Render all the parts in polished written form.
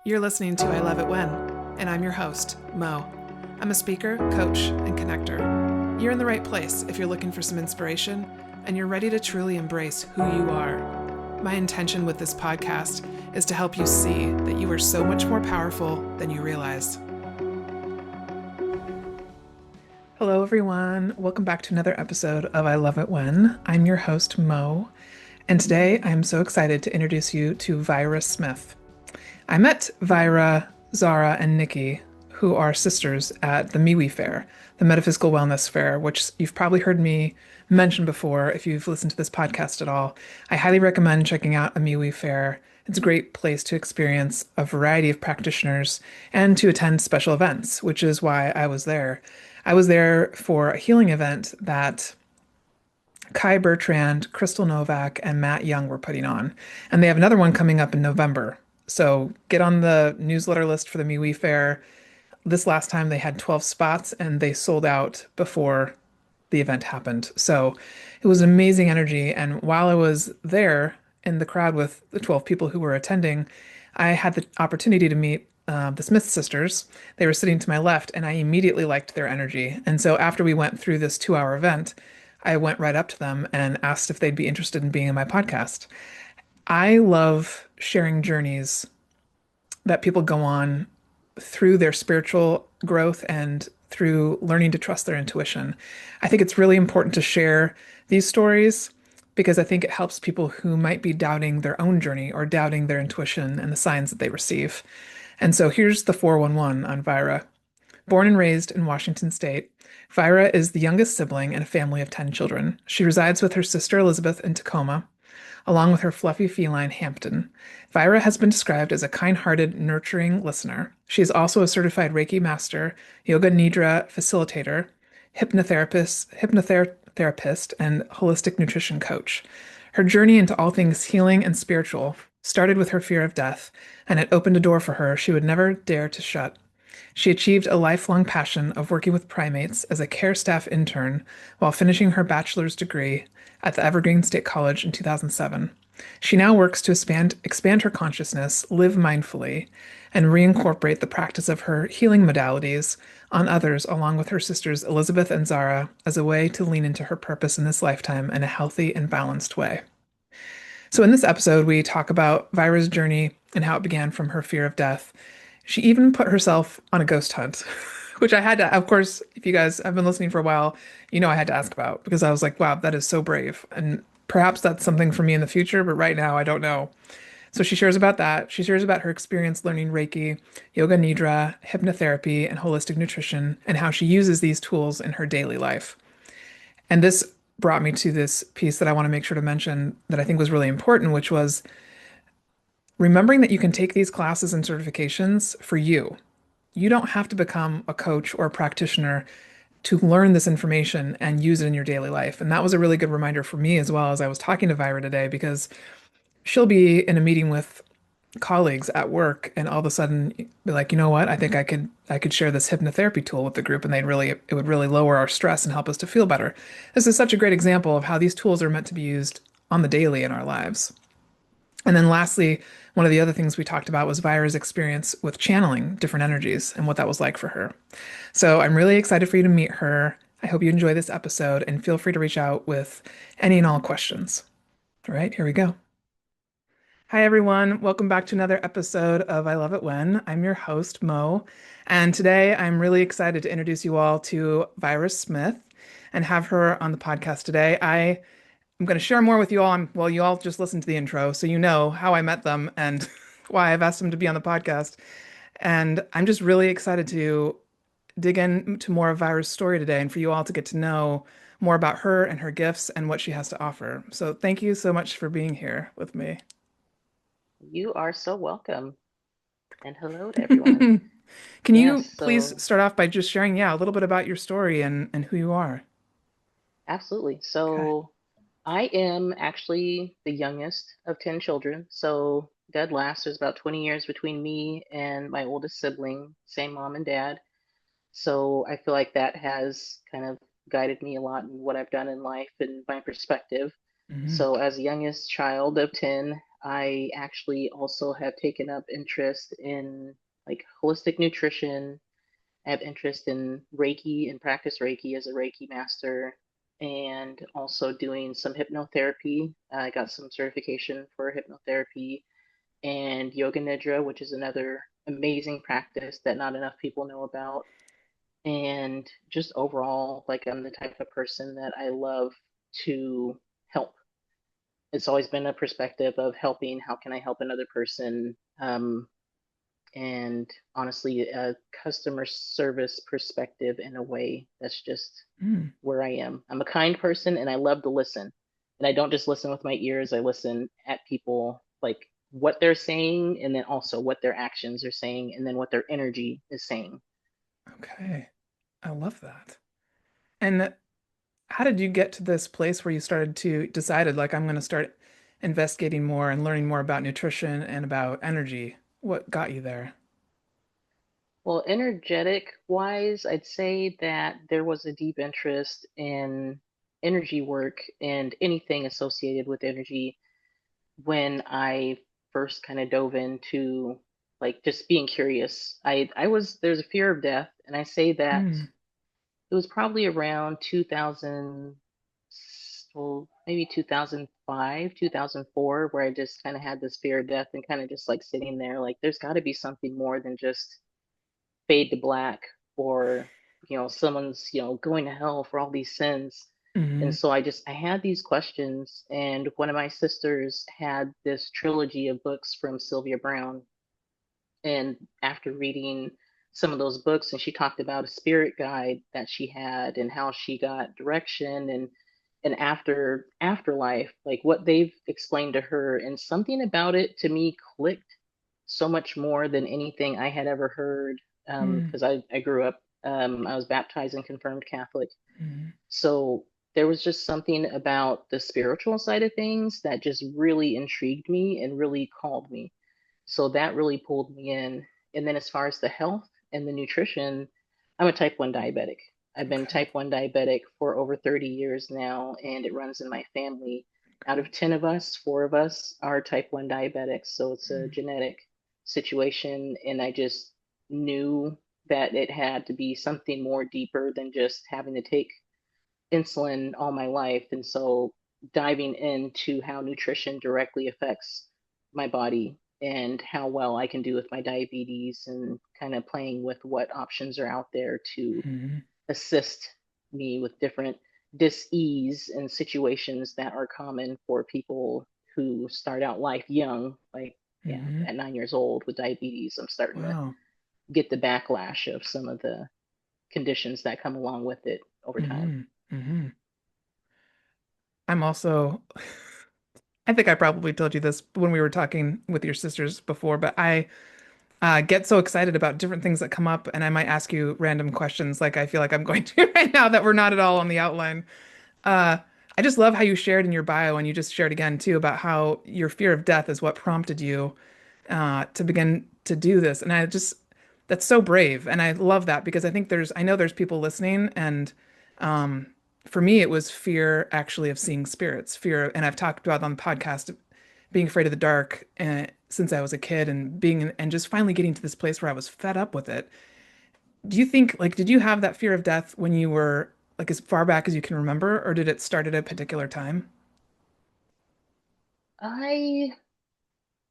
You're listening to I Love It When, and I'm your host, Mo. I'm a speaker, coach, and connector. You're in the right place if you're looking for some inspiration and you're ready to truly embrace who you are. My intention with this podcast is to help you see that you are so much more powerful than you realize. Hello, everyone. Welcome back to another episode of I Love It When. I'm your host, Mo, and today I'm so excited to introduce you to Vira Smith. I met Vira, Zara, and Nikki, who are sisters, at the MeWe Fair, the Metaphysical Wellness Fair, which you've probably heard me mention before if you've listened to this podcast at all. I highly recommend checking out a MeWe Fair. It's a great place to experience a variety of practitioners and to attend special events, which is why I was there. I was there for a healing event that Kai Bertrand, Crystal Novak, and Matt Young were putting on. And they have another one coming up in November. So get on the newsletter list for the MeWe Fair. This last time they had 12 spots and they sold out before the event happened. So it was amazing energy. And while I was there in the crowd with the 12 people who were attending, I had the opportunity to meet the Smith sisters. They were sitting to my left, and I immediately liked their energy. And so after we went through this 2 hour event, I went right up to them and asked if they'd be interested in being in my podcast. I love sharing journeys that people go on through their spiritual growth and through learning to trust their intuition. I think it's really important to share these stories because I think it helps people who might be doubting their own journey or doubting their intuition and the signs that they receive. And so here's the 411 on Vira. Born and raised in Washington State, Vira is the youngest sibling in a family of 10 children. She resides with her sister Elizabeth in Tacoma, along with her fluffy feline Hampton. Vira has been described as a kind-hearted, nurturing listener. She is also a certified Reiki Master, Yoga Nidra Facilitator, hypnotherapist, and holistic nutrition coach. Her journey into all things healing and spiritual started with her fear of death, and it opened a door for her she would never dare to shut. She achieved a lifelong passion of working with primates as a care staff intern while finishing her bachelor's degree at the Evergreen State College in 2007. She now works to expand her consciousness, live mindfully, and reincorporate the practice of her healing modalities on others, along with her sisters Elizabeth and Zara, as a way to lean into her purpose in this lifetime in a healthy and balanced way. So, in this episode, we talk about Vira's journey and how it began from her fear of death. She even put herself on a ghost hunt, which I had to, of course, if you guys have been listening for a while, you know I had to ask about because I was like, wow, that is so brave. And perhaps that's something for me in the future, but right now I don't know. So she shares about that. She shares about her experience learning Reiki, Yoga Nidra, hypnotherapy, and holistic nutrition, and how she uses these tools in her daily life. And this brought me to this piece that I want to make sure to mention that I think was really important, which was remembering that you can take these classes and certifications for you. You don't have to become a coach or a practitioner to learn this information and use it in your daily life. And that was a really good reminder for me as well as I was talking to Vira today, because she'll be in a meeting with colleagues at work and all of a sudden be like, you know what, I could share this hypnotherapy tool with the group and it would really lower our stress and help us to feel better. This is such a great example of how these tools are meant to be used on the daily in our lives. And then lastly, one of the other things we talked about was Vira's experience with channeling different energies and what that was like for her. So I'm really excited for you to meet her. I hope you enjoy this episode and feel free to reach out with any and all questions. All right, here we go. Hi, everyone. Welcome back to another episode of I Love It When. I'm your host, Mo. And today I'm really excited to introduce you all to Vira Smith and have her on the podcast today. I'm going to share more with you all. Well, you all just listened to the intro, so you know how I met them and why I've asked them to be on the podcast. And I'm just really excited to dig into more of Vira's story today and for you all to get to know more about her and her gifts and what she has to offer. So thank you so much for being here with me. You are so welcome. And hello to everyone. Can you Yes, please so start off by just sharing, a little bit about your story and who you are? absolutely. Okay. So I am actually the youngest of 10 children. So dead last, there's about 20 years between me and my oldest sibling, same mom and dad. So I feel like that has kind of guided me a lot in what I've done in life and my perspective. Hmm. So as the youngest child of 10, I actually also have taken up interest in like holistic nutrition. I have interest in Reiki and practice Reiki as a Reiki Master, and also doing some hypnotherapy. I got some certification for hypnotherapy and yoga nidra, which is another amazing practice that not enough people know about. And just overall, like I'm the type of person that I love to help. It's always been a perspective of helping. How can I help another person? And honestly, a customer service perspective in a way that's just Mm, where I am. I'm a kind person and I love to listen. And I don't just listen with my ears, I listen at people, like what they're saying, and then also what their actions are saying, and then what their energy is saying. okay. I love that. And how did you get to this place where you started to decided like I'm going to start investigating more and learning more about nutrition and about energy? What got you there? Well, energetic wise, I'd say that there was a deep interest in energy work and anything associated with energy when I first kind of dove into like just being curious. I was there's a fear of death, and I say that Mm, it was probably around 2000, well, maybe 2005, 2004, where I just kind of had this fear of death and kind of just like sitting there, like there's got to be something more than just fade to black, or someone's going to hell for all these sins. And mm, so I had these questions, and one of my sisters had this trilogy of books from Sylvia Brown. And after reading some of those books, and she talked about a spirit guide that she had and how she got direction, and after afterlife, like what they've explained to her, and something about it to me clicked so much more than anything I had ever heard. mm, Because I grew up, I was baptized and confirmed Catholic. mm, So there was just something about the spiritual side of things that just really intrigued me and really called me. So that really pulled me in. And then as far as the health and the nutrition, I'm a type 1 diabetic. I've been okay. type 1 diabetic for over 30 years now, and it runs in my family. Out Okay. of 10 of us, 4 of us are type 1 diabetics. So it's a Mm, genetic situation. And I just knew that it had to be something more deeper than just having to take insulin all my life. And so diving into how nutrition directly affects my body and how well I can do with my diabetes, and kind of playing with what options are out there to mm, assist me with different dis-ease and situations that are common for people who start out life young, like yeah, mm. at 9 years old with diabetes. I'm starting to Wow. get the backlash of some of the conditions that come along with it over time. Mm, mm. I'm also, I think I probably told you this when we were talking with your sisters before, but I get so excited about different things that come up, and I might ask you random questions like I feel like I'm going to right now that we're not at all on the outline. Uh, I just love how you shared in your bio, and you just shared again too about how your fear of death is what prompted you to begin to do this. And I just, that's so brave. And I love that because I know there's people listening. And um, for me, it was fear actually of seeing spirits, fear. And I've talked about on the podcast being afraid of the dark since I was a kid and and just finally getting to this place where I was fed up with it. Do you think, like, did you have that fear of death when you were like as far back as you can remember, or did it start at a particular time? I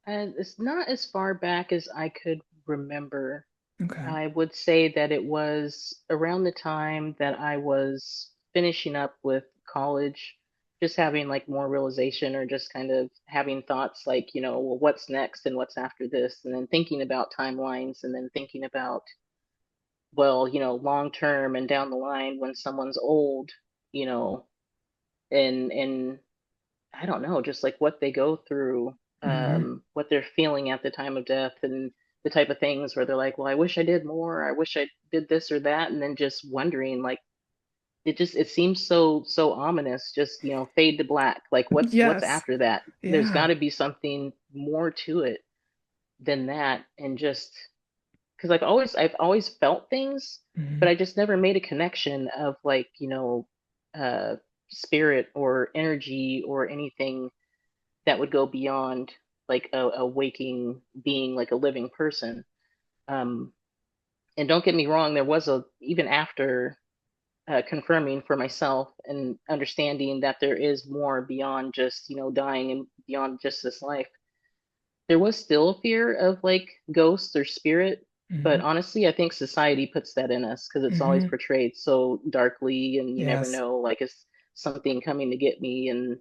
It's not as far back as I could remember. Okay. I would say that it was around the time that I was finishing up with college, just having like more realization, or just kind of having thoughts like, well, what's next and what's after this? And then thinking about timelines, and then thinking about, well, long term and down the line when someone's old, you know, and I don't know, just like what they go through, Hmm. what they're feeling at the time of death, and the type of things where they're like, well, I wish I did more, I wish I did this or that, and then just wondering, like, it seems so ominous, just fade to black. Like, what's Yes. after that? There's got Yeah. to be something more to it than that, and just because I've always felt things, but Hmm. I just never made a connection of like, uh, spirit or energy or anything that would go beyond like a waking being, like a living person. Um, and don't get me wrong, there was a even after confirming for myself and understanding that there is more beyond just dying and beyond just this life. There was still a fear of like ghosts or spirit, but Hmm. honestly, I think society puts that in us because it's always Hmm. portrayed so darkly, and you never Yes. know, like, is something coming to get me and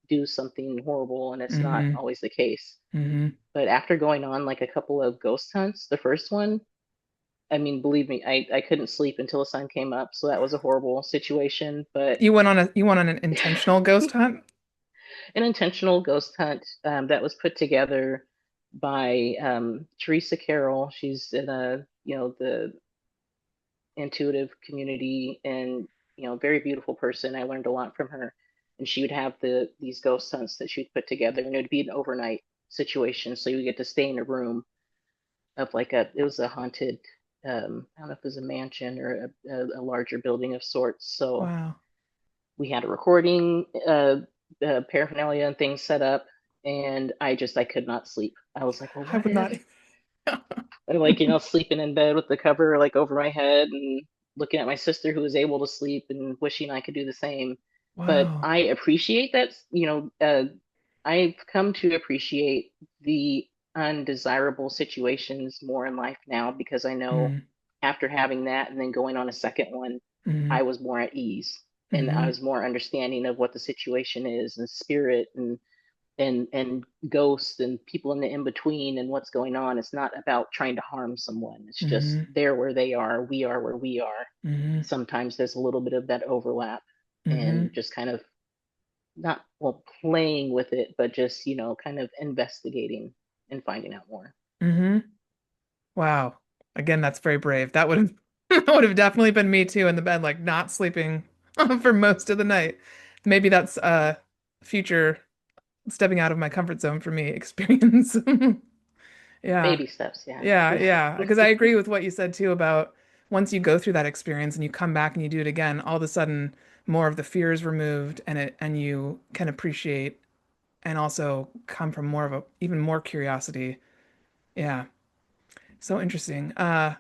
do something horrible, and it's not Hmm. always the case. Hmm. But after going on like a couple of ghost hunts, the first one, I mean, believe me, I couldn't sleep until the sun came up, so that was a horrible situation. But You went on an intentional ghost hunt? an intentional ghost hunt that was put together by Teresa Carroll. She's in the intuitive community, and very beautiful person. I learned a lot from her, and she would have these ghost hunts that she would put together, and it would be an overnight situation. So you would get to stay in a room of like it was a haunted. I don't know if it was a mansion or a larger building of sorts. So Wow. we had a recording paraphernalia and things set up, and I could not sleep. I was like, well, I what would if not. I like sleeping in bed with the cover like over my head and looking at my sister who was able to sleep and wishing I could do the same. But Wow. I appreciate that, I've come to appreciate the undesirable situations more in life now because I know Mm. after having that and then going on a second one, I Hmm. was more at ease and I Hmm. was more understanding of what the situation is and spirit and ghosts and people in the in between and what's going on. It's not about trying to harm someone. It's just Hmm. they're where they are, we are where we are. Hmm. Sometimes there's a little bit of that overlap Hmm. and just kind of not well playing with it, but just kind of investigating and finding out more. Hmm. Wow. Again, that's very brave. That would have that would have definitely been me too in the bed, like not sleeping for most of the night. Maybe that's future stepping out of my comfort zone for me experience. Yeah. Baby steps, yeah. Yeah, yeah. Because I agree with what you said too about once you go through that experience and you come back and you do it again, all of a sudden more of the fear is removed and you can appreciate and also come from more of a even more curiosity. Yeah. So interesting. My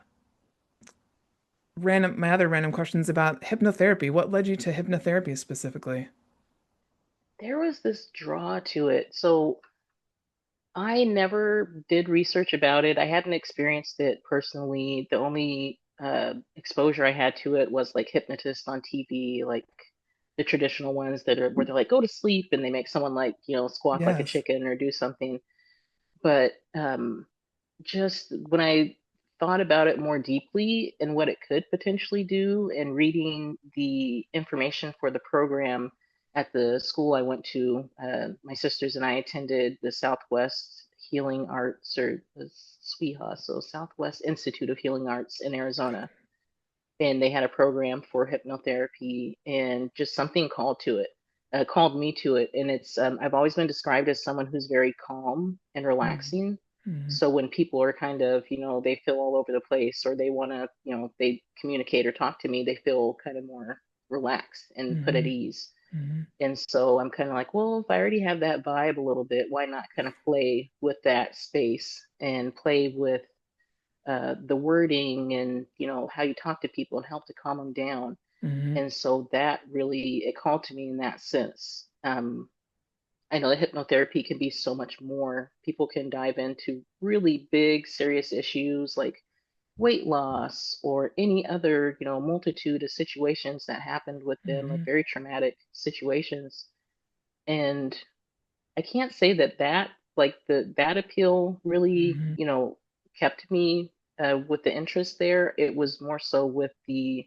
other random questions about hypnotherapy. What led you to hypnotherapy specifically? There was this draw to it. So I never did research about it. I hadn't experienced it personally. The only exposure I had to it was like hypnotists on TV, like the traditional ones that are where they're like, go to sleep and they make someone like, squawk like a Yes. chicken or do something. But just when I thought about it more deeply and what it could potentially do, and reading the information for the program at the school I went to, my sisters and I attended the Southwest Healing Arts or the SWIHA, so Southwest Institute of Healing Arts in Arizona. And they had a program for hypnotherapy, and just something called me to it. And I've always been described as someone who's very calm and Mm-hmm. relaxing. So when people are kind of, they feel all over the place or they want to, they communicate or talk to me, they feel kind of more relaxed and put at Mm-hmm. ease. Hmm. And so I'm kind of like, well, if I already have that vibe a little bit, why not kind of play with that space and play with the wording and how you talk to people and help to calm them down. Hmm. And so that really it called to me in that sense. I know that hypnotherapy can be so much more. People can dive into really big, serious issues like weight loss or any other, multitude of situations that happened with them, like Hmm. very traumatic situations. And I can't say that like that appeal really, Hmm. kept me with the interest there. It was more so with the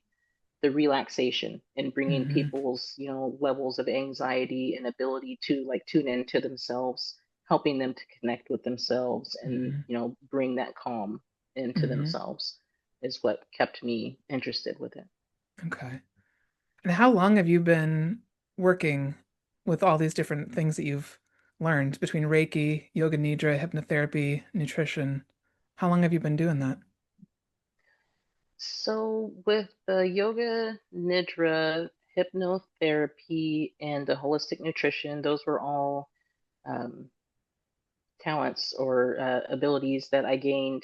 relaxation and bringing Hmm. people's levels of anxiety and ability to like tune into themselves, helping them to connect with themselves and Hmm. bring that calm into Hmm. themselves is what kept me interested with it. Okay. And how long have you been working with all these different things that you've learned between Reiki, yoga nidra, hypnotherapy, nutrition? How long have you been doing that? So with the yoga nidra, hypnotherapy, and the holistic nutrition, those were all um, talents or abilities that I gained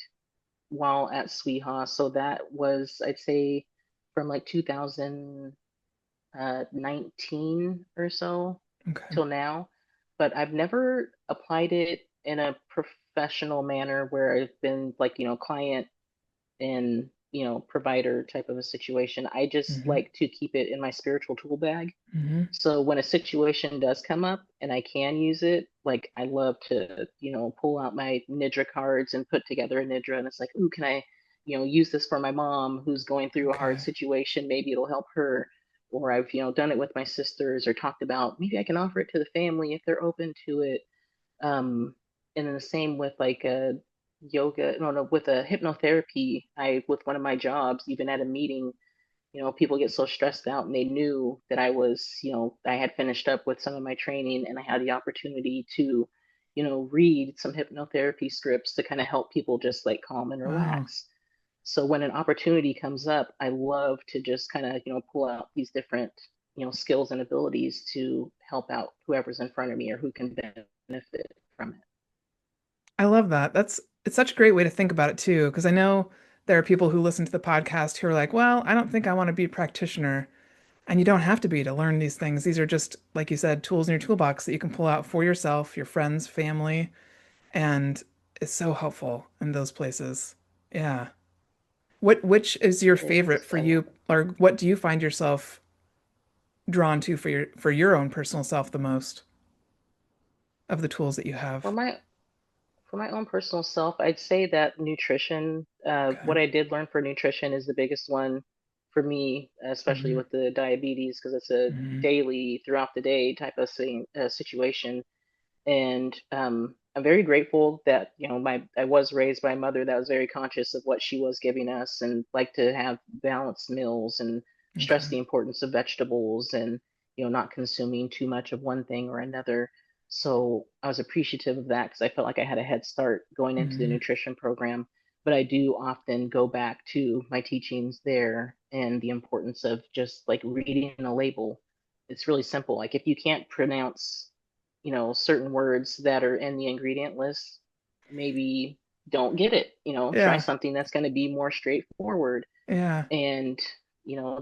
while at Sweehaw. So that was, I'd say, from like 2019 or so Okay. till now. But I've never applied it in a professional manner where I've been like, client and, provider type of a situation. I just Mm-hmm. like to keep it in my spiritual tool bag. Mm-hmm. So when a situation does come up and I can use it, like I love to, pull out my Nidra cards and put together a Nidra. And it's like, ooh, can I, use this for my mom who's going through a hard Okay. situation? Maybe it'll help her. Or I've, done it with my sisters or talked about maybe I can offer it to the family if they're open to it. And then the same with like a yoga, no, no, with a hypnotherapy. With one of my jobs, even at a meeting, people get so stressed out and they knew that I was, I had finished up with some of my training and I had the opportunity to, read some hypnotherapy scripts to kind of help people just like calm and Wow. relax. So when an opportunity comes up, I love to just kind of, pull out these different, skills and abilities to help out whoever's in front of me or who can benefit from it. I love that. It's such a great way to think about it too, because I know there are people who listen to the podcast who are like, well, I don't think I want to be a practitioner. And you don't have to be to learn these things. These are just, like you said, tools in your toolbox that you can pull out for yourself, your friends, family, and it's so helpful in those places. Yeah. Which is your It favorite is. for I love you, it. or what do you find yourself drawn to for your own personal self the most of the tools that you For have? my For my own personal self, I'd say that nutrition, Okay. what I did learn for nutrition is the biggest one for me, especially Mm-hmm. with the diabetes, because it's a Mm-hmm. daily, throughout the day type of situation. And I'm very grateful that, I was raised by a mother that was very conscious of what she was giving us and like to have balanced meals and stress Okay. the importance of vegetables and, not consuming too much of one thing or another. So I was appreciative of that because I felt like I had a head start going into the Mm-hmm. nutrition program. But I do often go back to my teachings there and the importance of just like reading a label. It's really simple. Like if you can't pronounce, certain words that are in the ingredient list, maybe don't get it. Try Yeah. something that's going to be more straightforward. Yeah. And,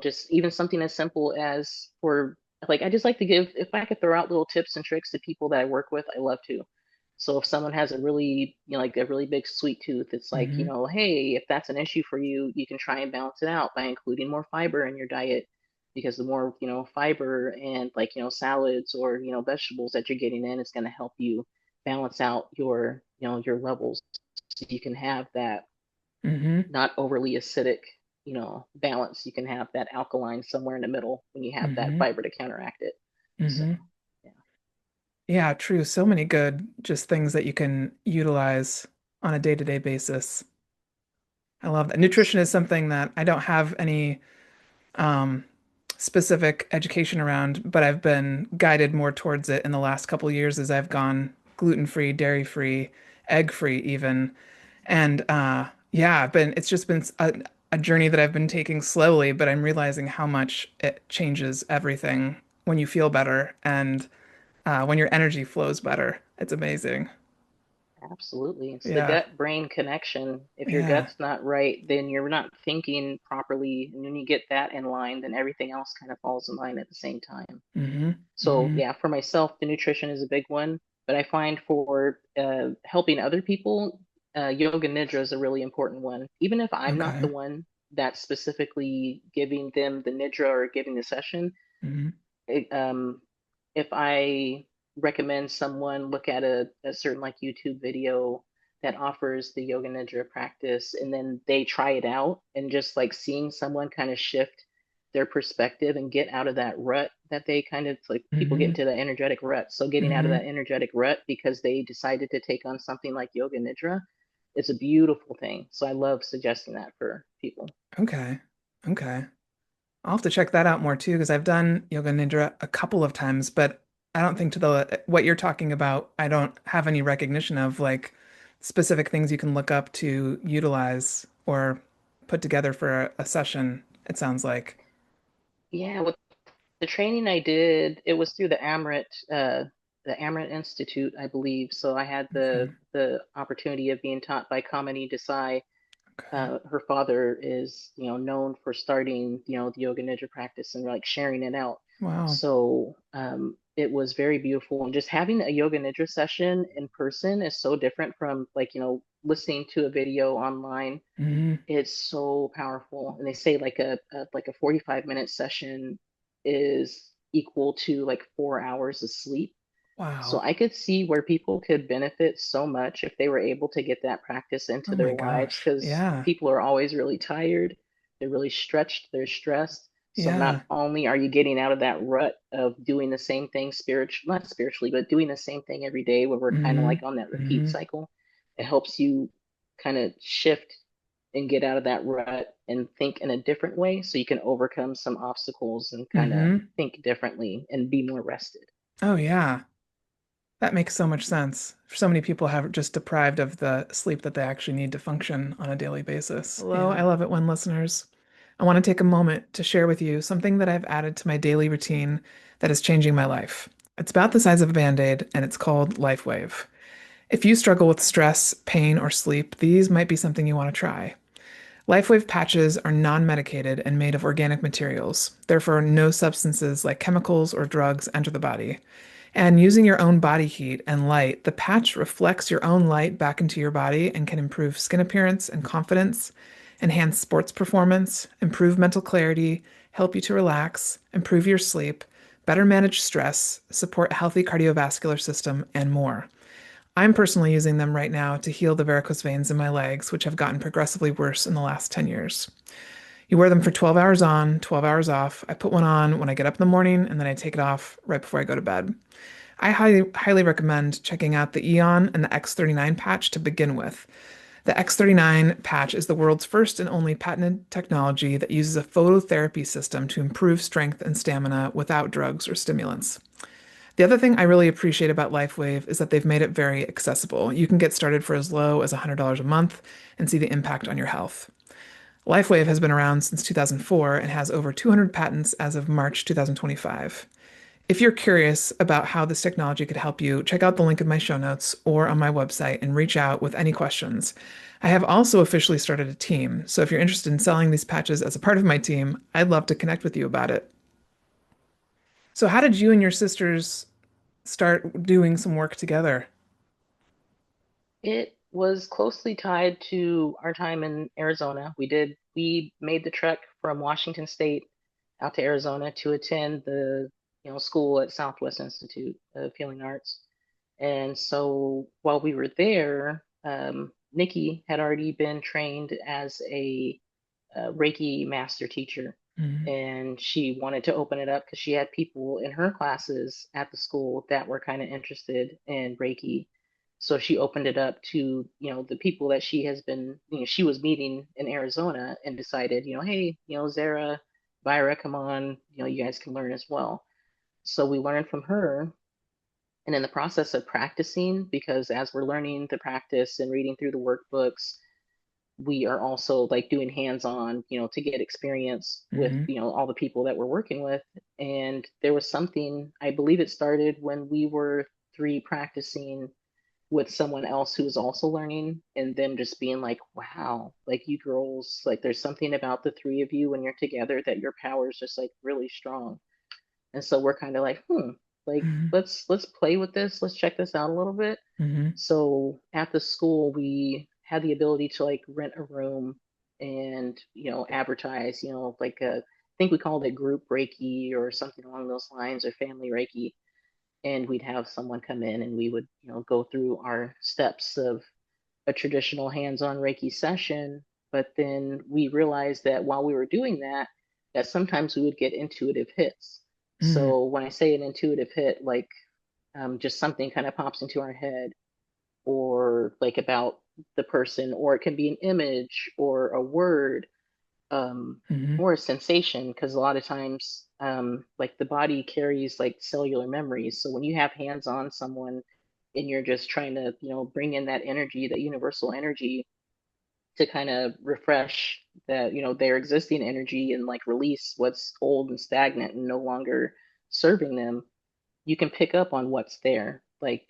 just even something as simple as for like, I just like to give, if I could throw out little tips and tricks to people that I work with, I love to. So if someone has a really, like a really big sweet tooth, it's like, Mm-hmm. hey, if that's an issue for you, you can try and balance it out by including more fiber in your diet because the more, fiber and like, salads or, vegetables that you're getting in, it's going to help you balance out your, your levels so you can have that Mm-hmm. not overly acidic, balance. You can have that alkaline somewhere in the middle when you have that Mm-hmm. fiber to counteract it. So, Mm-hmm. yeah, Yeah, true. So many good just things that you can utilize on a day-to-day basis. I love that. Nutrition is absolutely. something that I don't have any um, specific education around, but I've been guided more towards it in the last couple of years as I've gone gluten-free, dairy-free, egg-free even. And yeah, it's just been a journey that I've been taking slowly, but I'm realizing how much it changes everything when you feel better and when your energy flows better. It's amazing. Absolutely. It's the Yeah. gut brain connection. If your Yeah. gut's not right, then you're not thinking properly. And when you get that in line, then everything else kind of falls in line at the same time. Mm-hmm. So, Mm-hmm. yeah, for myself, the nutrition is a big one. But I find for helping other people, yoga nidra is a really important one. Even if I'm not the Okay. one that's specifically giving them the nidra or giving the session, Mm-hmm. it, if I recommend someone look at a certain like YouTube video that offers the yoga nidra practice and then they try it out and just like seeing someone kind of shift their perspective and get out of that rut that they kind of like people get Mm-hmm. into that energetic rut. So getting out of Mm-hmm. that energetic rut because they decided to take on something like yoga nidra, it's a beautiful thing. So I love suggesting that for people. Okay. Okay. I'll have to check that out more too, because I've done Yoga Nidra a couple of times, but I don't think to the what you're talking about, I don't have any recognition of like specific things you can look up to utilize or put together for a session, it sounds like. Yeah, with the training I did, it was through the AMRIT. the Amaret Institute, I believe. So I had Okay. the opportunity of being taught by Kamini Desai. Okay. Her father is, known for starting, the yoga nidra practice and like sharing it out. Wow. So it was very beautiful. And just having a yoga nidra session in person is so different from like, listening to a video online. Hmm. It's so powerful. And they say like a 45-minute session is equal to like 4 hours of sleep. So Wow. I could see where people could benefit so much if they were able to get that practice into Oh their my lives gosh. because Yeah. people are always really tired, they're really stretched, they're stressed. So not Yeah. only are you getting out of that rut of doing the same thing not spiritually, but doing the same thing every day where we're kind of Hmm. like on that repeat Hmm. cycle, it helps you kind of shift and get out of that rut and think in a different way so you can overcome some obstacles and kind of Hmm. think differently and be more rested. Oh yeah. That makes so much sense. So many people have just deprived of the sleep that they actually need to function on a daily basis. Hello, I Yeah. love it when listeners. I want to take a moment to share with you something that I've added to my daily routine that is changing my life. It's about the size of a band-aid and it's called LifeWave. If you struggle with stress, pain, or sleep, these might be something you want to try. LifeWave patches are non-medicated and made of organic materials. Therefore, no substances like chemicals or drugs enter the body. And using your own body heat and light, the patch reflects your own light back into your body and can improve skin appearance and confidence, enhance sports performance, improve mental clarity, help you to relax, improve your sleep, better manage stress, support a healthy cardiovascular system, and more. I'm personally using them right now to heal the varicose veins in my legs, which have gotten progressively worse in the last 10 years. You wear them for 12 hours on, 12 hours off. I put one on when I get up in the morning and then I take it off right before I go to bed. I highly recommend checking out the Eon and the X39 patch to begin with. The X39 patch is the world's first and only patented technology that uses a phototherapy system to improve strength and stamina without drugs or stimulants. The other thing I really appreciate about LifeWave is that they've made it very accessible. You can get started for as low as $100 a month and see the impact on your health. LifeWave has been around since 2004 and has over 200 patents as of March 2025. If you're curious about how this technology could help you, check out the link in my show notes or on my website and reach out with any questions. I have also officially started a team, so if you're interested in selling these patches as a part of my team, I'd love to connect with you about it. So, how did you and your sisters start doing some work together? It was closely tied to our time in Arizona. We made the trek from Washington State out to Arizona to attend the, school at Southwest Institute of Healing Arts. And so while we were there, Nikki had already been trained as a Reiki Master teacher. Mhm. And she wanted to open it up because she had people in her classes at the school that were kind of interested in Reiki. So she opened it up to, the people that she has been, she was meeting in Arizona and decided, hey, Zara, Vira, come on, you guys can learn as well. So we learned from her. And in the process of practicing, because as we're learning the practice and reading through the workbooks, we are also like doing hands-on, to get experience with, Mhm. all the people that we're working with. And there was something, I believe it started when we were three practicing with someone else who was also learning and them just being like, wow, like you girls, like there's something about the three of you when you're together that your power is just like really strong. And so we're kind of like, like Mhm. let's play with this. Let's check this out a little bit. Mhm. So at the school, we had the ability to like rent a room and, advertise, like I think we called it group Reiki or something along those lines or family Reiki. And we'd have someone come in and we would, go through our steps of a traditional hands-on Reiki session. But then we realized that while we were doing that, that sometimes we would get intuitive hits. Mhm. So when I say an intuitive hit, like just something kind of pops into our head or like about the person, or it can be an image or a word, Mhm. or a sensation, because a lot of times, like the body carries like cellular memories. So when you have hands on someone and you're just trying to, bring in that energy, that universal energy to kind of refresh that, their existing energy and like release what's old and stagnant and no longer serving them, you can pick up on what's there, like,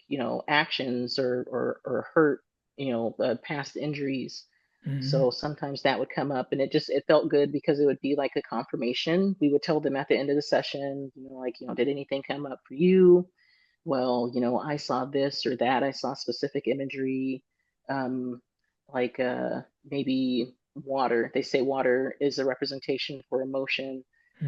actions or hurt, past injuries. Hmm. So sometimes that would come up, and it felt good because it would be like a confirmation. We would tell them at the end of the session, like, did anything come up for you? Well, I saw this or that. I saw specific imagery, um, like maybe water. They say water is a representation for emotion.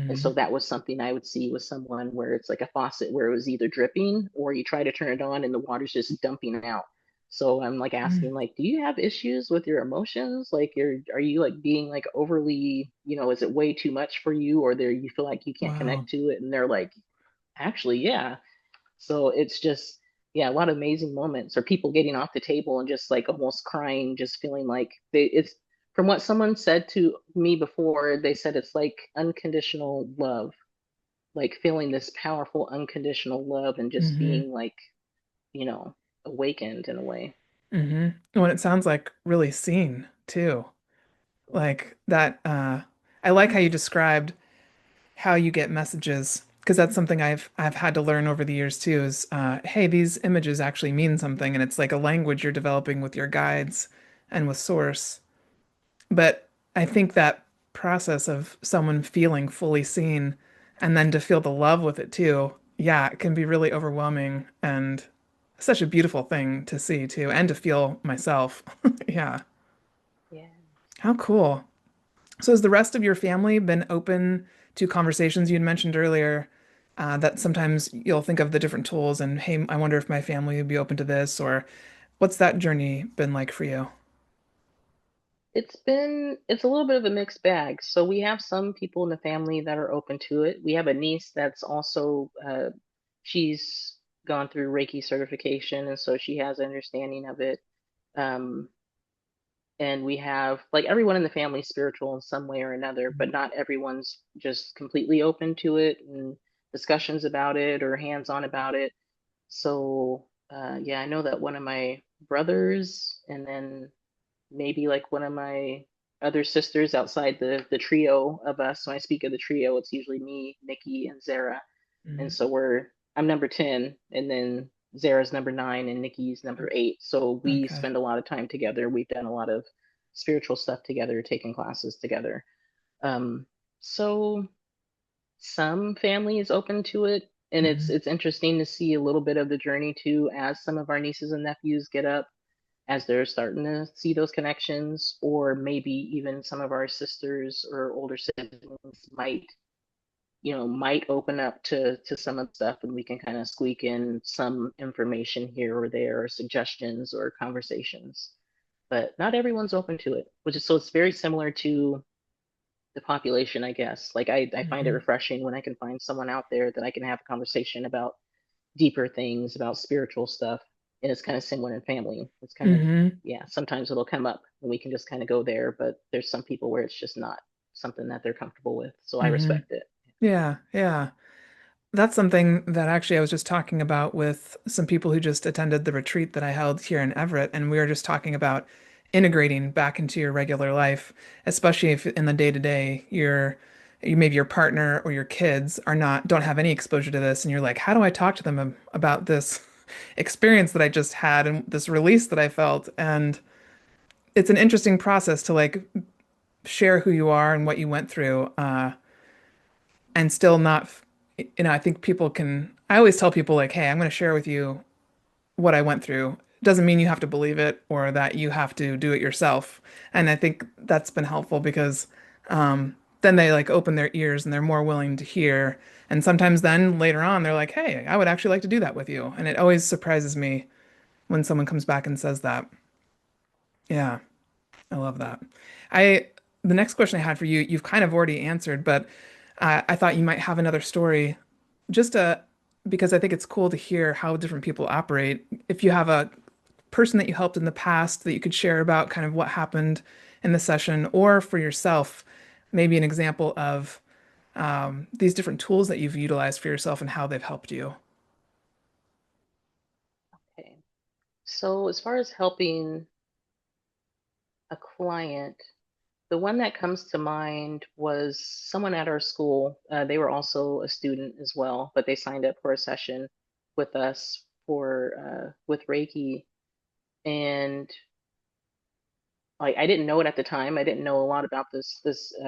And so Hmm. that was something I would see with someone where it's like a faucet where it was either dripping or you try to turn it on and the water's just dumping out. So I'm like asking, like, do you have issues with your emotions? Like, are you like being like overly, is it way too much for you, or there you feel like you can't Wow. connect to it? And they're like, actually, yeah. So it's just, yeah, a lot of amazing moments, or people getting off the table and just like almost crying, just feeling like it's from what someone said to me before, they said it's like unconditional love, like feeling this powerful unconditional love and just Hmm. being like, you know, awakened in a way. Hmm. When it sounds like really seen too. Yeah. Like that, I like how you described how you get messages because that's something I've had to learn over the years too is hey, these images actually mean something and it's like a language you're developing with your guides and with source. But I think that process of someone feeling fully seen and then to feel the love with it too, yeah, it can be really overwhelming and such a beautiful thing to see too and to feel myself. Yeah. Yeah. How cool. So has the rest of your family been open to conversations you'd mentioned earlier, that sometimes you'll think of the different tools and, hey, I wonder if my family would be open to this, or what's that journey been like for you? It's a little bit of a mixed bag. So we have some people in the family that are open to it. We have a niece that's also she's gone through Reiki certification, and so she has an understanding of it. Um, and we have like everyone in the family is spiritual in some way or another, but not everyone's just completely open to it and discussions about it or hands-on about it. So yeah, I know that one of my brothers, and then maybe like one of my other sisters outside the trio of us. When I speak of the trio, it's usually me, Nikki, and Zara. And Mhm. so I'm number 10, and then Zara's number 9, and Nikki's number 8. So we Okay. spend a lot of time together. We've done a lot of spiritual stuff together, taken classes together. Um, so some family is open to it, and it's Hmm. it's interesting to see a little bit of the journey too as some of our nieces and nephews get up, as they're starting to see those connections, or maybe even some of our sisters or older siblings might open up to some of the stuff, and we can kind of squeak in some information here or there, or suggestions or conversations. But not everyone's open to it, which is so it's very similar to the population, I guess. Like I find it Hmm. refreshing when I can find someone out there that I can have a conversation about deeper things, about spiritual stuff. And it's kind of similar in family. It's kind of, Hmm. yeah, sometimes it'll come up and we can just kind of go there, but there's some people where it's just not something that they're comfortable with. So I Hmm. respect it. Yeah, yeah. That's something that actually I was just talking about with some people who just attended the retreat that I held here in Everett, and we were just talking about integrating back into your regular life, especially if in the day to day maybe your partner or your kids don't have any exposure to this, and you're like, how do I talk to them about this experience that I just had and this release that I felt? And it's an interesting process to like share who you are and what you went through, and still not, I think people can, I always tell people like, hey, I'm going to share with you what I went through. Doesn't mean you have to believe it or that you have to do it yourself. And I think that's been helpful because then they like open their ears and they're more willing to hear. And sometimes then later on, they're like, hey, I would actually like to do that with you. And it always surprises me when someone comes back and says that. Yeah, I love that. I, the next question I had for you, you've kind of already answered, but I thought you might have another story just because I think it's cool to hear how different people operate. If you have a person that you helped in the past that you could share about kind of what happened in the session, or for yourself, maybe an example of these different tools that you've utilized for yourself and how they've helped you. Okay. So as far as helping a client, The one that comes to mind was someone at our school. They were also a student as well, but they signed up for a session with us for with Reiki. And like I didn't know it at the time. I didn't know a lot about this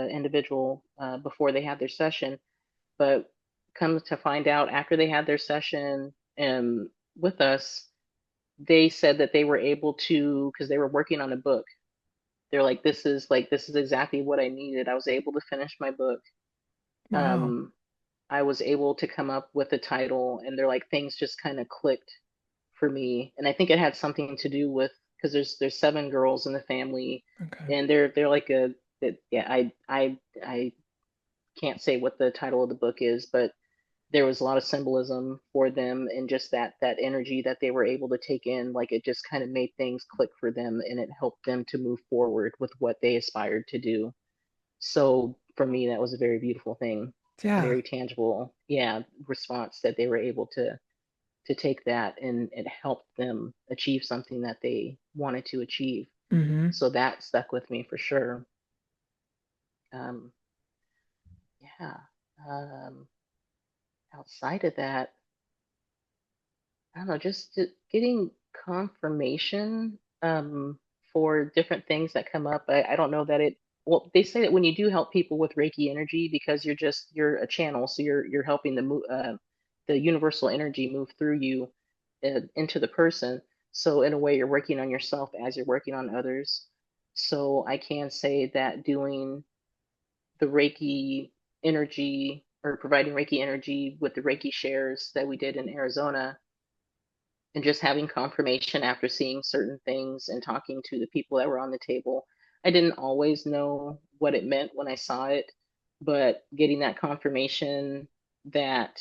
individual before they had their session, but come to find out after they had their session with us, they said that they were able to, because they were working on a book. They're like this is exactly what I needed. I was able to finish my book. Wow. Um, I was able to come up with a title, and they're like things just kind of clicked for me. And I think it had something to do with because there's seven girls in the family, Okay. and they're like a that yeah I can't say what the title of the book is, but there was a lot of symbolism for them and just that energy that they were able to take in. Like it just kind of made things click for them, and it helped them to move forward with what they aspired to do. So for me, that was a very beautiful thing, a Yeah. very tangible, yeah, response that they were able to take that, and it helped them achieve something that they wanted to achieve. Mm-hmm. So that stuck with me for sure. Um, yeah. Um, Outside of that, I don't know, just getting confirmation for different things that come up. I don't know that it, well, they say that when you do help people with Reiki energy, because you're a channel, so you're helping the universal energy move through you into the person. So in a way, you're working on yourself as you're working on others. So I can say that doing the Reiki energy or providing Reiki energy with the Reiki shares that we did in Arizona, and just having confirmation after seeing certain things and talking to the people that were on the table. I didn't always know what it meant when I saw it, but getting that confirmation that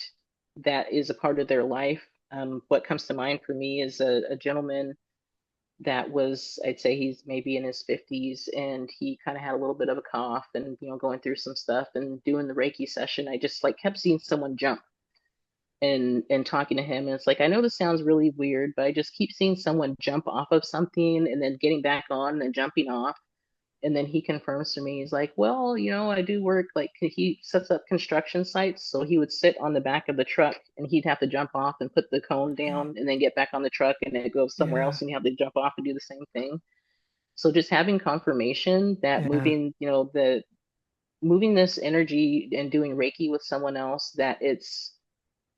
that is a part of their life. What comes to mind for me is a gentleman that was, I'd say he's maybe in his 50s, and he kind of had a little bit of a cough and, going through some stuff and doing the Reiki session. I just like kept seeing someone jump and talking to him. And it's like, I know this sounds really weird, but I just keep seeing someone jump off of something and then getting back on and jumping off. And then he confirms to me, he's like, well, I do work, like he sets up construction sites. So he would sit on the back of the truck and he'd have to jump off and put the cone down and then get back on the truck and then go somewhere Yeah. else and you have to jump off and do the same thing. So just having confirmation that Yeah. moving this energy and doing Reiki with someone else, that it's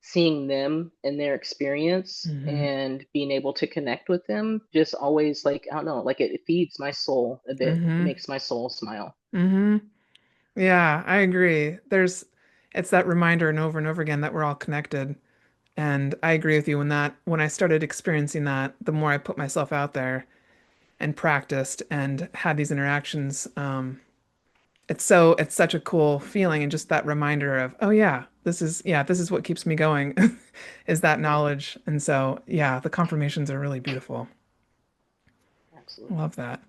seeing them and their experience Mm-hmm. and being able to connect with them just always, like, I don't know, like it feeds my soul a bit. It Mm-hmm. makes my soul smile. Mm-hmm. Yeah, I agree. It's that reminder and over again that we're all connected. And I agree with you when I started experiencing that, the more I put myself out there and practiced and had these interactions, it's such a cool feeling and just that reminder of, oh yeah, this is what keeps me going is that Yeah, knowledge. And so, yeah, the confirmations are really beautiful. absolutely. Love that.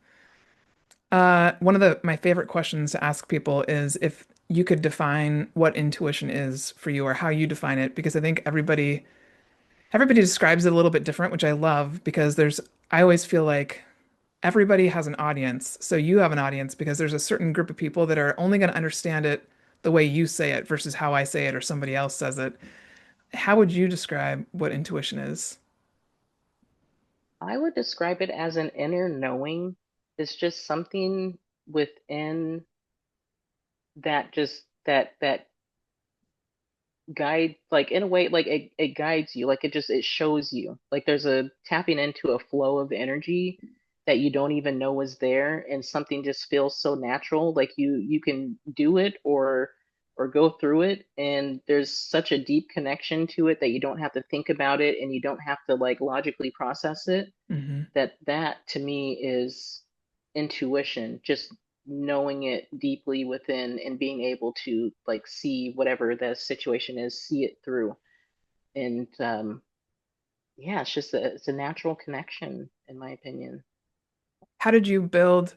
One of my favorite questions to ask people is if you could define what intuition is for you or how you define it, because I think everybody describes it a little bit different, which I love because I always feel like everybody has an audience. So you have an audience because there's a certain group of people that are only going to understand it the way you say it versus how I say it or somebody else says it. How would you describe what intuition is? I would describe it as an inner knowing. It's just something within that, just that guide, like in a way, like it guides you, like it shows you, like there's a tapping into a flow of energy that you don't even know is there, and something just feels so natural, like you can do it or go through it, and there's such a deep connection to it that you don't have to think about it and you don't have to like logically process it. Hmm. That to me is intuition, just knowing it deeply within and being able to like see whatever the situation is, see it through. And yeah, it's a natural connection in my opinion. How did you build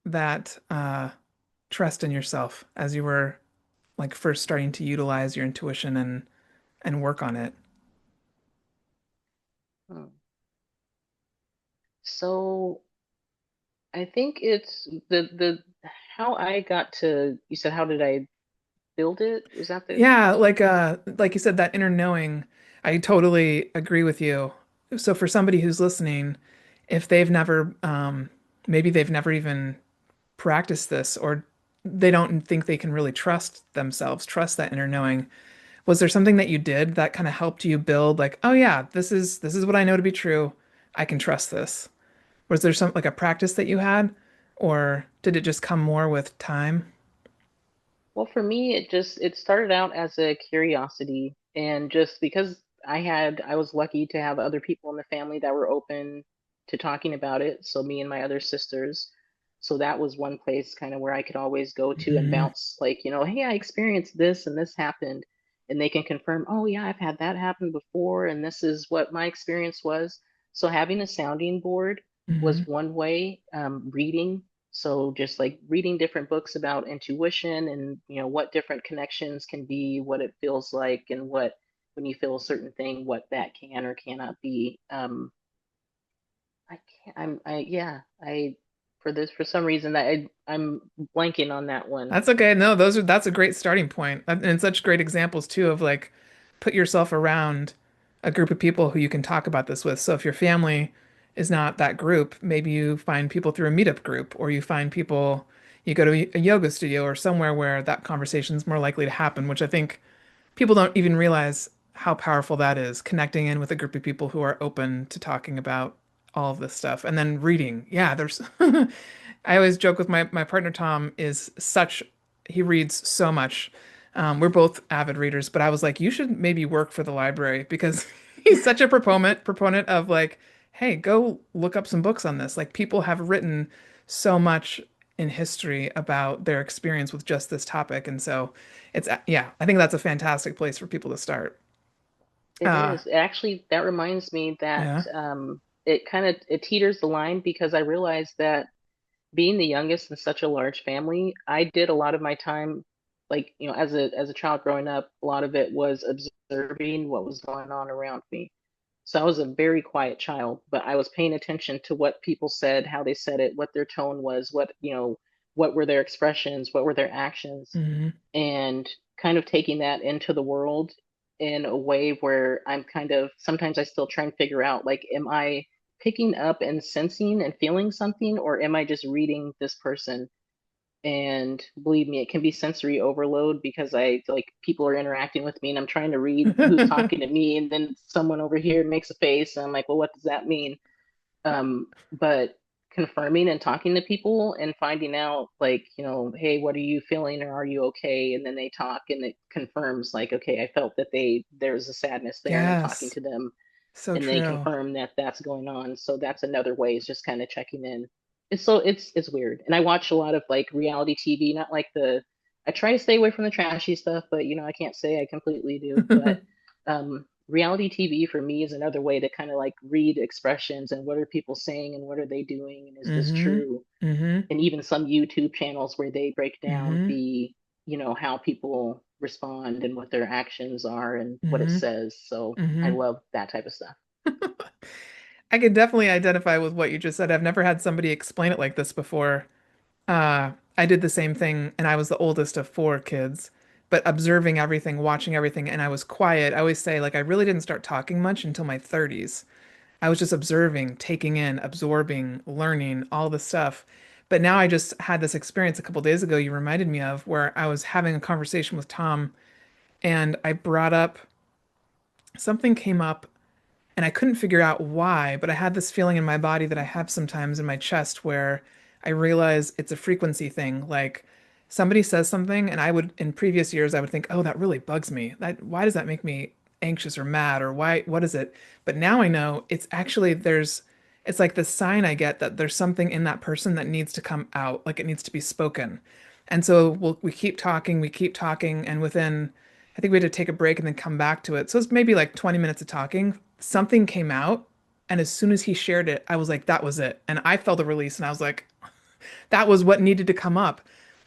that trust in yourself as you were like first starting to utilize your intuition and work on it? Hmm. So I think it's the how I got to, you said, how did I build it? Was that the Yeah, question? like you said, that inner knowing, I totally agree with you. So for somebody who's listening, if they've never maybe they've never even practiced this, or they don't think they can really trust themselves, trust that inner knowing. Was there something that you did that kind of helped you build like, oh yeah, this is what I know to be true. I can trust this. Was there some like a practice that you had, or did it just come more with time? Well, for me, it started out as a curiosity, and just because I was lucky to have other people in the family that were open to talking about it. So me and my other sisters. So that was one place kind of where I could always go to and Hmm. bounce, like, hey, I experienced this and this happened. And they can confirm, oh yeah, I've had that happen before, and this is what my experience was. So having a sounding board was Hmm. one way. Reading, so just like reading different books about intuition and what different connections can be, what it feels like, and what when you feel a certain thing, what that can or cannot be. I can't. I yeah. I for this for some reason that I'm blanking on that one. That's okay. No, that's a great starting point. And such great examples too of like put yourself around a group of people who you can talk about this with. So if your family is not that group, maybe you find people through a meetup group, or you find people, you go to a yoga studio or somewhere where that conversation is more likely to happen, which I think people don't even realize how powerful that is, connecting in with a group of people who are open to talking about all of this stuff. And then reading. Yeah, there's I always joke with my partner Tom is such he reads so much. We're both avid readers, but I was like, you should maybe work for the library because he's such a proponent of like, hey, go look up some books on this. Like people have written so much in history about their experience with just this topic, and so it's yeah, I think that's a fantastic place for people to start. It Uh, is. Actually, that reminds me that yeah. it teeters the line because I realized that being the youngest in such a large family, I did a lot of my time, like, as a child growing up, a lot of it was observing what was going on around me. So I was a very quiet child, but I was paying attention to what people said, how they said it, what their tone was, what were their expressions, what were their actions, Hmm. and kind of taking that into the world in a way where I'm kind of sometimes I still try and figure out, like, am I picking up and sensing and feeling something, or am I just reading this person? And believe me, it can be sensory overload because I like people are interacting with me and I'm trying to read who's talking to me, and then someone over here makes a face and I'm like, well, what does that mean? But confirming and talking to people and finding out, like, hey, what are you feeling, or are you okay? And then they talk and it confirms, like, okay, I felt that there's a sadness there, and then talking Yes, to them so and they true. confirm that that's going on. So that's another way, is just kind of checking in. It's weird. And I watch a lot of like reality TV, not like the I try to stay away from the trashy stuff, but I can't say I completely do. But reality TV for me is another way to kind of like read expressions and what are people saying and what are they doing and is this Hmm. true? Hmm. And even some YouTube channels where they break down Hmm. how people respond and what their actions are and what it Hmm. says. So I Hmm. love that type of stuff. I could definitely identify with what you just said. I've never had somebody explain it like this before. I did the same thing, and I was the oldest of four kids, but observing everything, watching everything, and I was quiet. I always say, like, I really didn't start talking much until my 30s. I was just observing, taking in, absorbing, learning all the stuff. But now I just had this experience a couple days ago you reminded me of where I was having a conversation with Tom and I brought up something came up and I couldn't figure out why, but I had this feeling in my body that I have sometimes in my chest where I realize it's a frequency thing. Like somebody says something, and I would, in previous years, I would think, oh, that really bugs me. Why does that make me anxious or mad or what is it? But now I know it's actually, it's like the sign I get that there's something in that person that needs to come out, like it needs to be spoken. And so we keep talking, and within, I think we had to take a break and then come back to it. So it's maybe like 20 minutes of talking. Something came out, and as soon as he shared it, I was like, that was it. And I felt a release, and I was like, that was what needed to come up.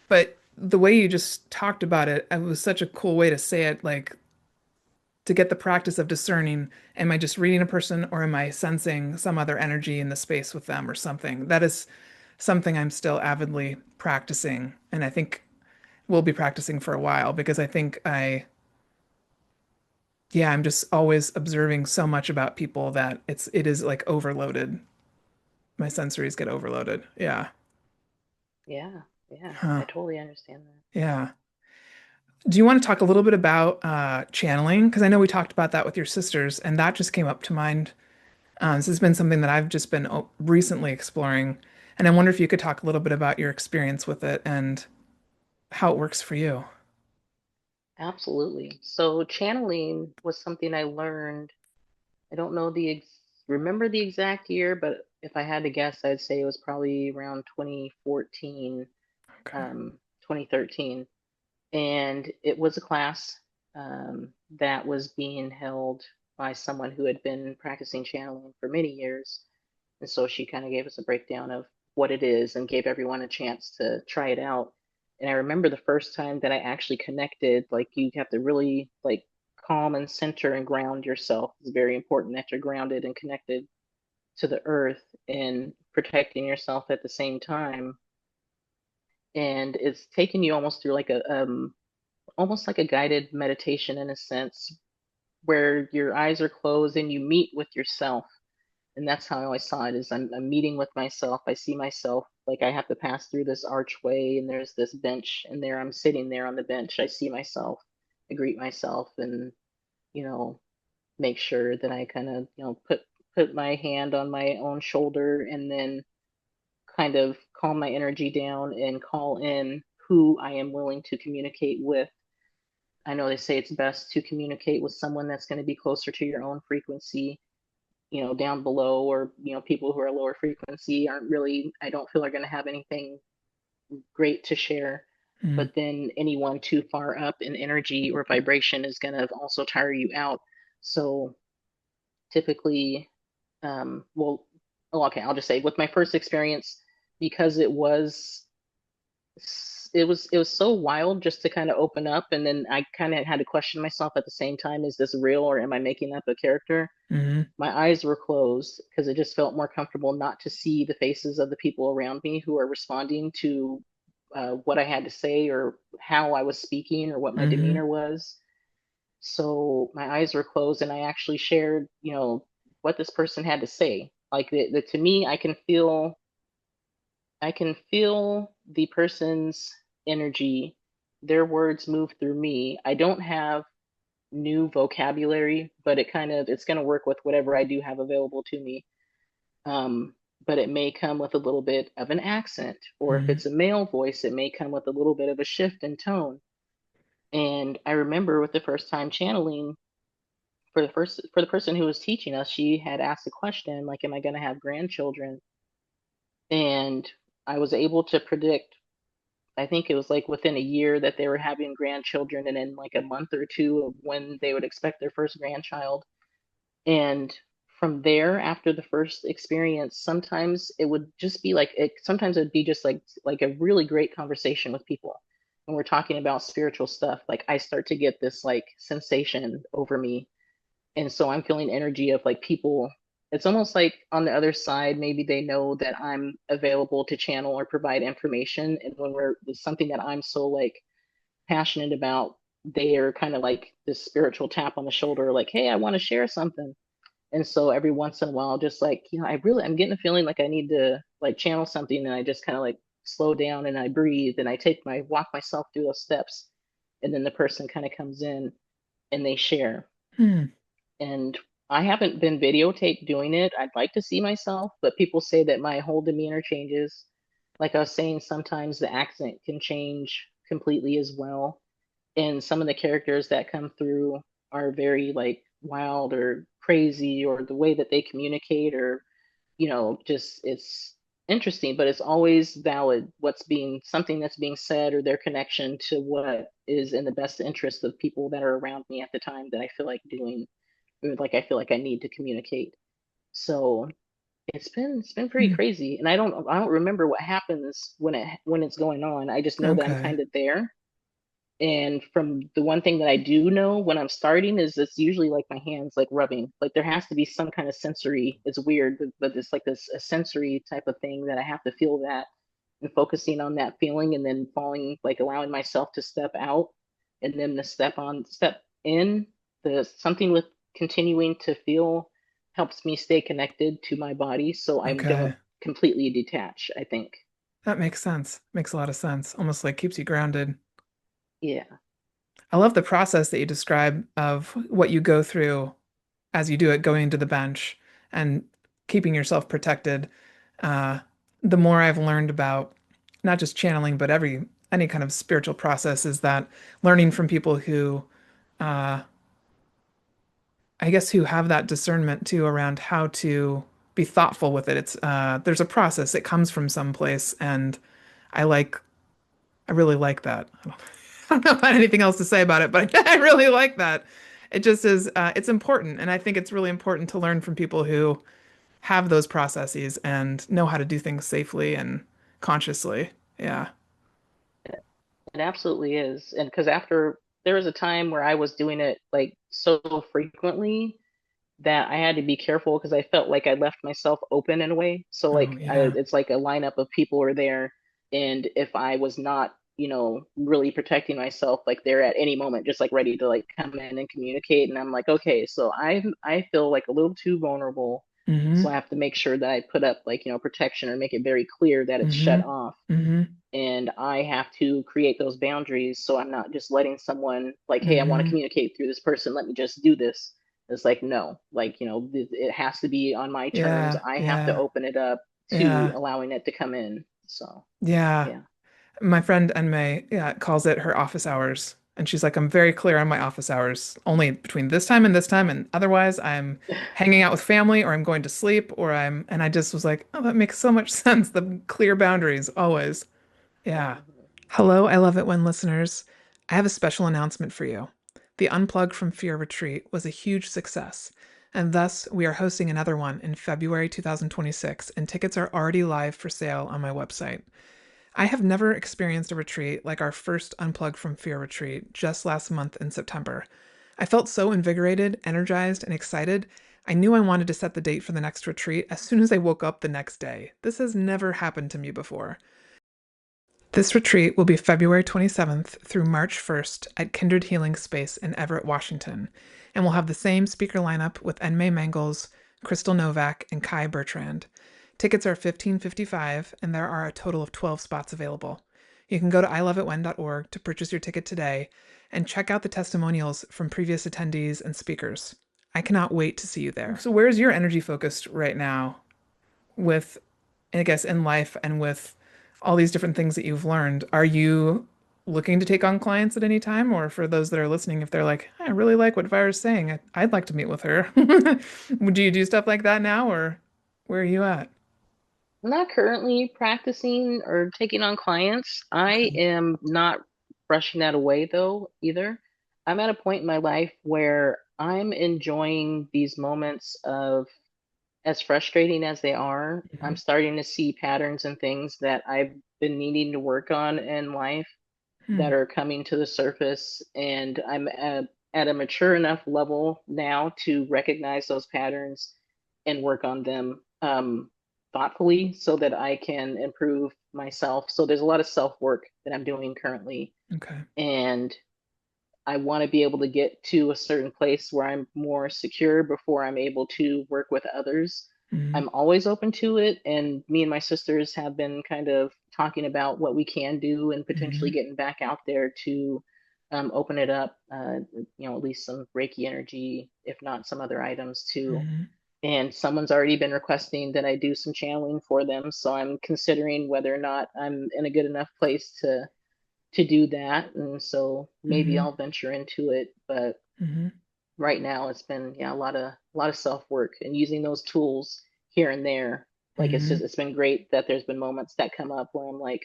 But the way you just talked about it, it was such a cool way to say it, like to get the practice of discerning, am I just reading a person or am I sensing some other energy in the space with them or something? That is something I'm still avidly practicing. And I think we'll be practicing for a while because yeah, I'm just always observing so much about people that it is like overloaded. My sensories get overloaded. Yeah. Yeah, yeah, Huh. I totally understand that. Yeah. Do you want to talk a little bit about channeling? Because I know we talked about that with your sisters, and that just came up to mind. This has been something that I've just been recently exploring, and I wonder if you could talk a little bit about your experience with it and how it works for you. Absolutely. So channeling was something I learned. I don't know remember the exact year, but if I had to guess, I'd say it was probably around 2014, Okay. 2013. And it was a class that was being held by someone who had been practicing channeling for many years. And so she kind of gave us a breakdown of what it is and gave everyone a chance to try it out. And I remember the first time that I actually connected, like you have to really like calm and center and ground yourself. It's very important that you're grounded and connected to the earth and protecting yourself at the same time. And it's taken you almost through like a almost like a guided meditation in a sense, where your eyes are closed and you meet with yourself. And that's how I always saw it, is I'm meeting with myself. I see myself like I have to pass through this archway and there's this bench, and there I'm sitting there on the bench. I see myself, I greet myself, and you know, make sure that I kind of, put my hand on my own shoulder, and then kind of calm my energy down and call in who I am willing to communicate with. I know they say it's best to communicate with someone that's going to be closer to your own frequency. Down below, or people who are lower frequency aren't really, I don't feel, are going to have anything great to share. Mm, But then anyone too far up in energy or vibration is going to also tire you out. So typically, well, oh, okay, I'll just say with my first experience, because it was so wild just to kind of open up, and then I kind of had to question myself at the same time: is this real, or am I making up a character? hmm My eyes were closed because it just felt more comfortable not to see the faces of the people around me who are responding to what I had to say, or how I was speaking, or what my hmm demeanor was. So my eyes were closed, and I actually shared, what this person had to say. Like to me, I can feel the person's energy, their words move through me. I don't have new vocabulary, but it's going to work with whatever I do have available to me. But it may come with a little bit of an accent, or if hmm it's a male voice, it may come with a little bit of a shift in tone. And I remember with the first time channeling, for the person who was teaching us, she had asked a question like, "Am I going to have grandchildren?" And I was able to predict. I think it was like within a year that they were having grandchildren, and in like a month or two of when they would expect their first grandchild. And from there, after the first experience, sometimes it would just be like it. Sometimes it would be just like a really great conversation with people. When we're talking about spiritual stuff, like I start to get this like sensation over me, and so I'm feeling energy of like people. It's almost like on the other side, maybe they know that I'm available to channel or provide information, and when it's something that I'm so like passionate about, they are kind of like this spiritual tap on the shoulder, like, "Hey, I want to share something." And so every once in a while, just like, I'm getting a feeling like I need to like channel something. And I just kind of like slow down and I breathe and I walk myself through those steps. And then the person kind of comes in and they share. hmm And I haven't been videotaped doing it. I'd like to see myself, but people say that my whole demeanor changes. Like I was saying, sometimes the accent can change completely as well. And some of the characters that come through are very like wild or crazy, or the way that they communicate, or just it's interesting, but it's always valid what's being something that's being said, or their connection to what is in the best interest of people that are around me at the time that I feel like doing, or like I feel like I need to communicate. So it's been pretty hmm crazy, and I don't remember what happens when it's going on. I just know that I'm Okay. kind of there. And from the one thing that I do know when I'm starting is it's usually like my hands like rubbing. Like there has to be some kind of sensory. It's weird, but it's like this a sensory type of thing that I have to feel that. and focusing on that feeling and then falling, like allowing myself to step out and then the step in, the something with continuing to feel helps me stay connected to my body so I Okay. don't completely detach, I think. That makes sense. Makes a lot of sense. Almost like keeps you grounded. Yeah. I love the process that you describe of what you go through as you do it, going to the bench and keeping yourself protected. Uh, the more I've learned about not just channeling, but any kind of spiritual process is that learning from people who, uh, I guess, who have that discernment too around how to be thoughtful with it. There's a process. It comes from someplace, and I like I really like that. I don't know if I have anything else to say about it, but I really like that. It just is, it's important. And I think it's really important to learn from people who have those processes and know how to do things safely and consciously. Yeah. It absolutely is. And because after there was a time where I was doing it like so frequently that I had to be careful because I felt like I left myself open in a way. So Oh, like yeah. it's like a lineup of people are there, and if I was not, really protecting myself, like they're at any moment just like ready to like come in and communicate, and I'm like, okay, so I feel like a little too vulnerable, so Mm-hmm. I have to make sure that I put up like protection or make it very clear that it's shut Mm-hmm. off, Mm-hmm. and I have to create those boundaries so I'm not just letting someone like, hey, I want to Mm-hmm. communicate through this person, let me just do this. It's like, no, like, it has to be on my terms. Yeah. I have to Yeah. open it up to Yeah. allowing it to come in. So, Yeah. yeah. My friend Enmei, yeah, calls it her office hours. And she's like, I'm very clear on my office hours, only between this time and this time. And otherwise, I'm hanging out with family or I'm going to sleep and I just was like, oh, that makes so much sense. The clear boundaries, always. Yeah. Mhm. Hello, I love it when listeners. I have a special announcement for you. The Unplug from Fear retreat was a huge success, and thus we are hosting another one in February 2026, and tickets are already live for sale on my website. I have never experienced a retreat like our first Unplugged from Fear retreat just last month in September. I felt so invigorated, energized, and excited. I knew I wanted to set the date for the next retreat as soon as I woke up the next day. This has never happened to me before. This retreat will be February 27th through March 1st at Kindred Healing Space in Everett, Washington, and will have the same speaker lineup with Enmei Mangels, Crystal Novak, and Kai Bertrand. Tickets are $15.55, and there are a total of 12 spots available. You can go to iloveitwhen.org to purchase your ticket today and check out the testimonials from previous attendees and speakers. I cannot wait to see you there. So, where's your energy focused right now with, I guess, in life and with all these different things that you've learned? Are you looking to take on clients at any time? Or for those that are listening, if they're like, I really like what Vira's saying, I'd like to meet with her. Do you do stuff like that now, or where are you at? I'm not currently practicing or taking on clients. I Okay. am not brushing that away though either. I'm at a point in my life where I'm enjoying these moments of, as frustrating as they are, I'm Mhm. starting to see patterns and things that I've been needing to work on in life Hmm. that are coming to the surface. And I'm at a mature enough level now to recognize those patterns and work on them thoughtfully so that I can improve myself. So there's a lot of self work that I'm doing currently. Okay. And I want to be able to get to a certain place where I'm more secure before I'm able to work with others. Hmm. I'm always open to it, and me and my sisters have been kind of talking about what we can do and potentially Hmm. getting back out there to open it up. At least some Reiki energy, if not some other items too. Hmm. And someone's already been requesting that I do some channeling for them, so I'm considering whether or not I'm in a good enough place to do that. And so maybe Hmm. I'll venture into it. But Hmm. right now it's been, yeah, a lot of self work and using those tools here and there. Like Hmm. it's been great that there's been moments that come up where I'm like,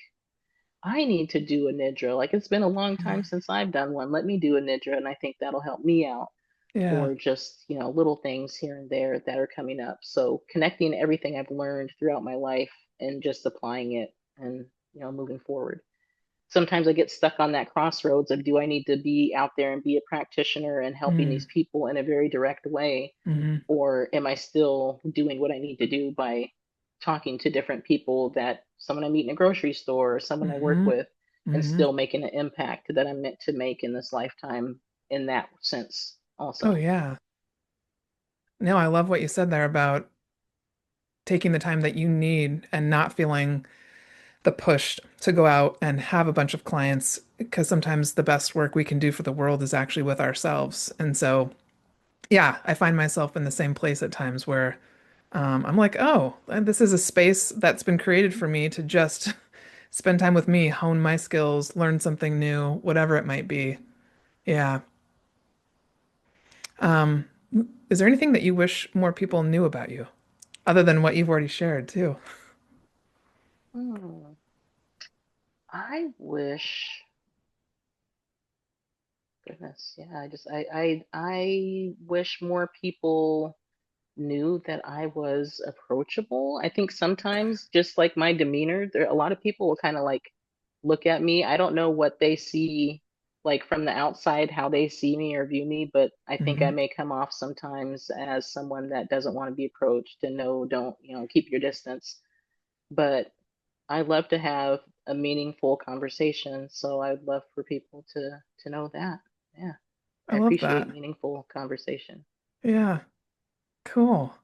I need to do a Nidra. Like it's been a long time since I've done one. Let me do a Nidra, and I think that'll help me out. Yeah. Or just, little things here and there that are coming up. So connecting everything I've learned throughout my life and just applying it and, moving forward. Sometimes I get stuck on that crossroads of, do I need to be out there and be a practitioner and helping Mm. these people in a very direct way? Hmm. Or am I still doing what I need to do by, talking to different people, that someone I meet in a grocery store or someone I work Mm-hmm. with, and Mm-hmm. still making an impact that I'm meant to make in this lifetime in that sense Oh also. yeah. No, I love what you said there about taking the time that you need and not feeling the push to go out and have a bunch of clients because sometimes the best work we can do for the world is actually with ourselves. And so, yeah, I find myself in the same place at times where I'm like, oh, this is a space that's been created for me to just spend time with me, hone my skills, learn something new, whatever it might be. Yeah. Um, is there anything that you wish more people knew about you other than what you've already shared too? Hmm. I wish, goodness, yeah, I wish more people knew that I was approachable. I think sometimes just like my demeanor, there a lot of people will kind of like look at me. I don't know what they see like from the outside, how they see me or view me, but I think I Hmm. may come off sometimes as someone that doesn't want to be approached and no, don't, keep your distance. But I love to have a meaningful conversation, so I'd love for people to know that. Yeah, I I love appreciate that. meaningful conversation. Yeah, cool.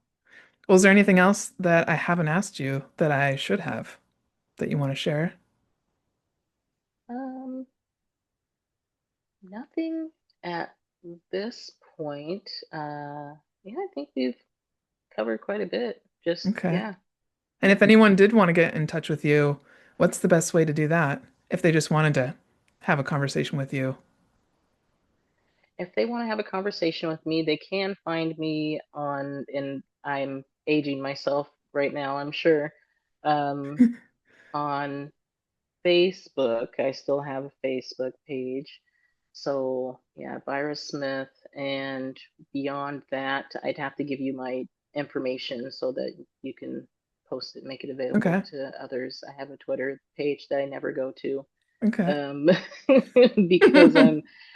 Was there anything else that I haven't asked you that I should have that you want to share? Um, Nothing at this point. Yeah, I think we've covered quite a bit. Just, Okay. yeah, And yeah. if anyone did want to get in touch with you, what's the best way to do that? If they just wanted to have a conversation with you. If they want to have a conversation with me, they can find me and I'm aging myself right now, I'm sure, um, on Facebook. I still have a Facebook page. So, yeah, Vira Smith. And beyond that, I'd have to give you my information so that you can post it, make it available Okay. to others. I have a Twitter page that I never go to, Okay. um, because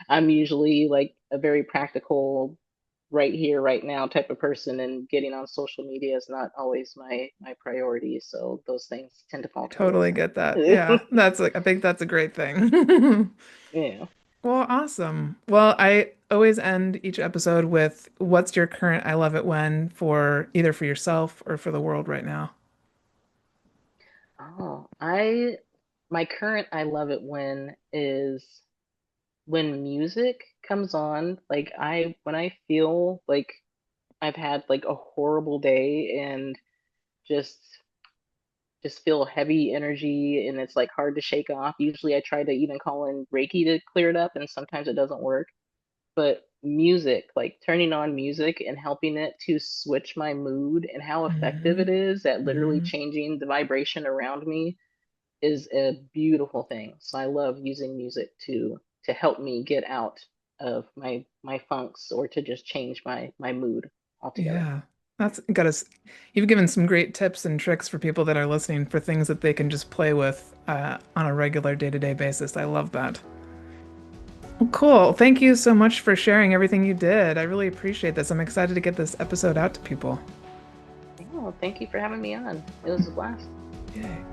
I'm usually like a very practical, right here, right now type of person, and getting on social media is not always my priority. So those things tend to I fall to the totally get that. wayside. Yeah, that's like I think that's a great thing. Yeah. Well, awesome. Well, I always end each episode with what's your current I love it when for either for yourself or for the world right now. Oh, my current I love it when is when music comes on. Like when I feel like I've had like a horrible day and just just feel heavy energy and it's like hard to shake off. Usually I try to even call in Reiki to clear it up and sometimes it doesn't work. But music, like turning on music and helping it to switch my mood and how effective Hmm. it is at literally Hmm. changing the vibration around me is a beautiful thing. So I love using music to help me get out of my funks or to just change my mood altogether. Yeah. That's got us. You've given some great tips and tricks for people that are listening for things that they can just play with on a regular day-to-day basis. I love that. Well, cool. Thank you so much for sharing everything you did. I really appreciate this. I'm excited to get this episode out to people. Yeah, well, thank you for having me on. It was a blast. Yay.